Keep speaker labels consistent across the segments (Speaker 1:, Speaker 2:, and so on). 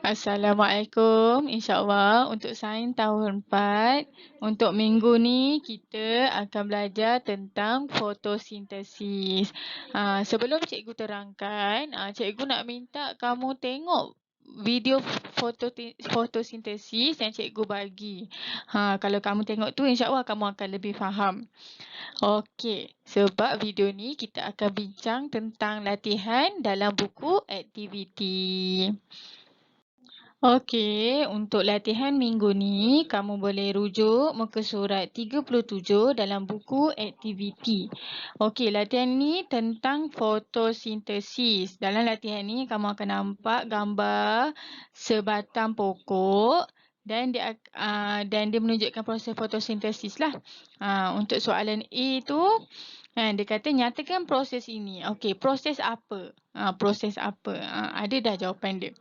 Speaker 1: Assalamualaikum. InsyaAllah untuk sains tahun 4, untuk minggu ni kita akan belajar tentang fotosintesis. Sebelum cikgu terangkan, cikgu nak minta kamu tengok video fotosintesis yang cikgu bagi. Kalau kamu tengok tu insyaAllah kamu akan lebih faham. Okey, sebab video ni kita akan bincang tentang latihan dalam buku aktiviti. Okey, untuk latihan minggu ni, kamu boleh rujuk muka surat 37 dalam buku aktiviti. Okey, latihan ni tentang fotosintesis. Dalam latihan ni, kamu akan nampak gambar sebatang pokok dan dia menunjukkan proses fotosintesis lah. Untuk soalan A tu, dia kata nyatakan proses ini. Okey, proses apa? Proses apa? Ada dah jawapan dia.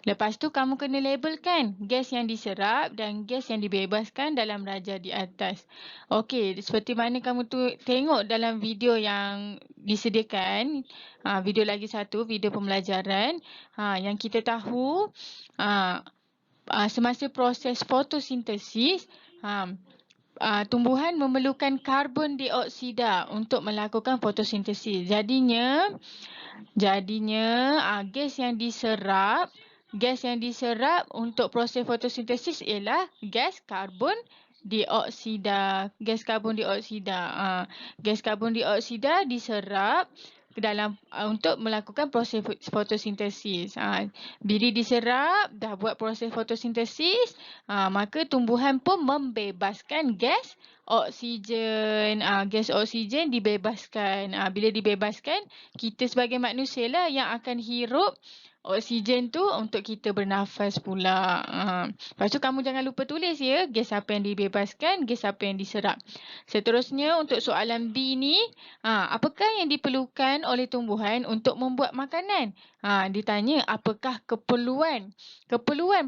Speaker 1: Lepas tu kamu kena labelkan gas yang diserap dan gas yang dibebaskan dalam raja di atas. Okey, seperti mana kamu tu tengok dalam video yang disediakan, video lagi satu, video pembelajaran, yang kita tahu semasa proses fotosintesis, tumbuhan memerlukan karbon dioksida untuk melakukan fotosintesis. Jadinya gas yang diserap untuk proses fotosintesis ialah gas karbon dioksida. Gas karbon dioksida diserap ke dalam untuk melakukan proses fotosintesis. Bila diserap, dah buat proses fotosintesis, maka tumbuhan pun membebaskan gas oksigen. Gas oksigen dibebaskan. Bila dibebaskan, kita sebagai manusia lah yang akan hirup oksigen tu untuk kita bernafas pula. Lepas tu kamu jangan lupa tulis ya, gas apa yang dibebaskan, gas apa yang diserap. Seterusnya untuk soalan B ni, apakah yang diperlukan oleh tumbuhan untuk membuat makanan? Ditanya apakah keperluan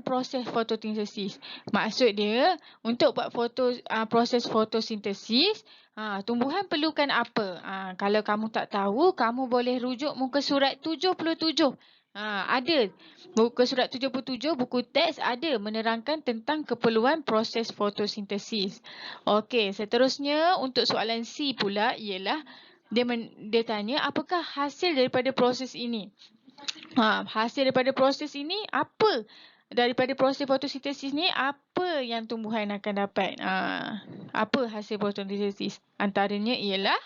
Speaker 1: proses fotosintesis. Maksud dia untuk buat proses fotosintesis, tumbuhan perlukan apa? Kalau kamu tak tahu, kamu boleh rujuk muka surat 77. Ada muka surat 77 buku teks ada menerangkan tentang keperluan proses fotosintesis. Okey, seterusnya untuk soalan C pula ialah dia tanya apakah hasil daripada proses ini? Hasil daripada proses ini apa? Daripada proses fotosintesis ni apa yang tumbuhan akan dapat? Apa hasil fotosintesis? Antaranya ialah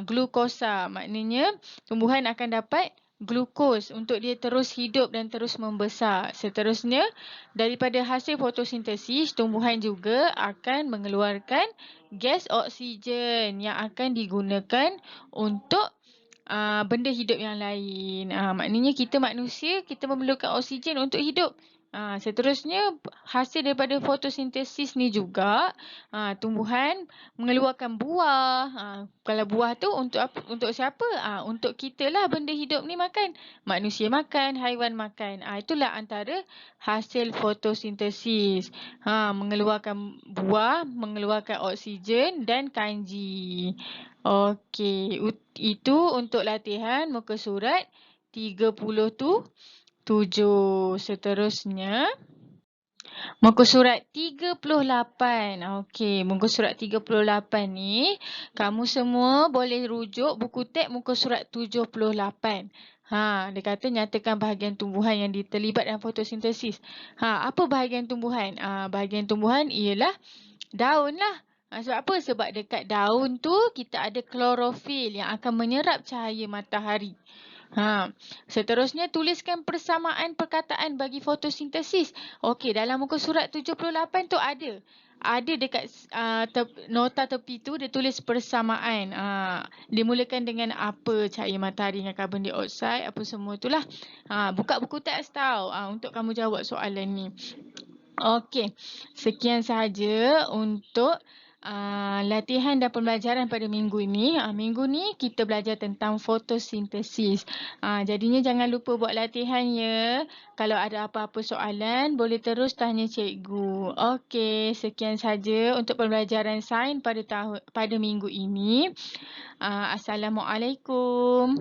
Speaker 1: glukosa. Maknanya tumbuhan akan dapat glukos untuk dia terus hidup dan terus membesar. Seterusnya, daripada hasil fotosintesis, tumbuhan juga akan mengeluarkan gas oksigen yang akan digunakan untuk benda hidup yang lain. Maknanya kita manusia, kita memerlukan oksigen untuk hidup. Seterusnya, hasil daripada fotosintesis ni juga, tumbuhan mengeluarkan buah. Kalau buah tu untuk siapa? Untuk kita lah benda hidup ni makan. Manusia makan, haiwan makan. Itulah antara hasil fotosintesis. Mengeluarkan buah, mengeluarkan oksigen dan kanji. Okey, itu untuk latihan muka surat 37. Seterusnya, muka surat 38. Okey, muka surat 38 ni, kamu semua boleh rujuk buku teks muka surat 78. Dia kata nyatakan bahagian tumbuhan yang terlibat dalam fotosintesis. Apa bahagian tumbuhan? Bahagian tumbuhan ialah daun lah. Sebab apa? Sebab dekat daun tu kita ada klorofil yang akan menyerap cahaya matahari. Seterusnya tuliskan persamaan perkataan bagi fotosintesis. Okey, dalam muka surat 78 tu ada. Ada dekat nota tepi tu dia tulis persamaan. Dimulakan dengan apa cahaya matahari dengan karbon dioksida, apa semua itulah. Buka buku teks tau untuk kamu jawab soalan ni. Okey, sekian sahaja untuk latihan dan pembelajaran pada minggu ini. Minggu ni kita belajar tentang fotosintesis. Jadinya jangan lupa buat latihan ya. Kalau ada apa-apa soalan, boleh terus tanya cikgu. Okey, sekian sahaja untuk pembelajaran sains pada minggu ini. Assalamualaikum.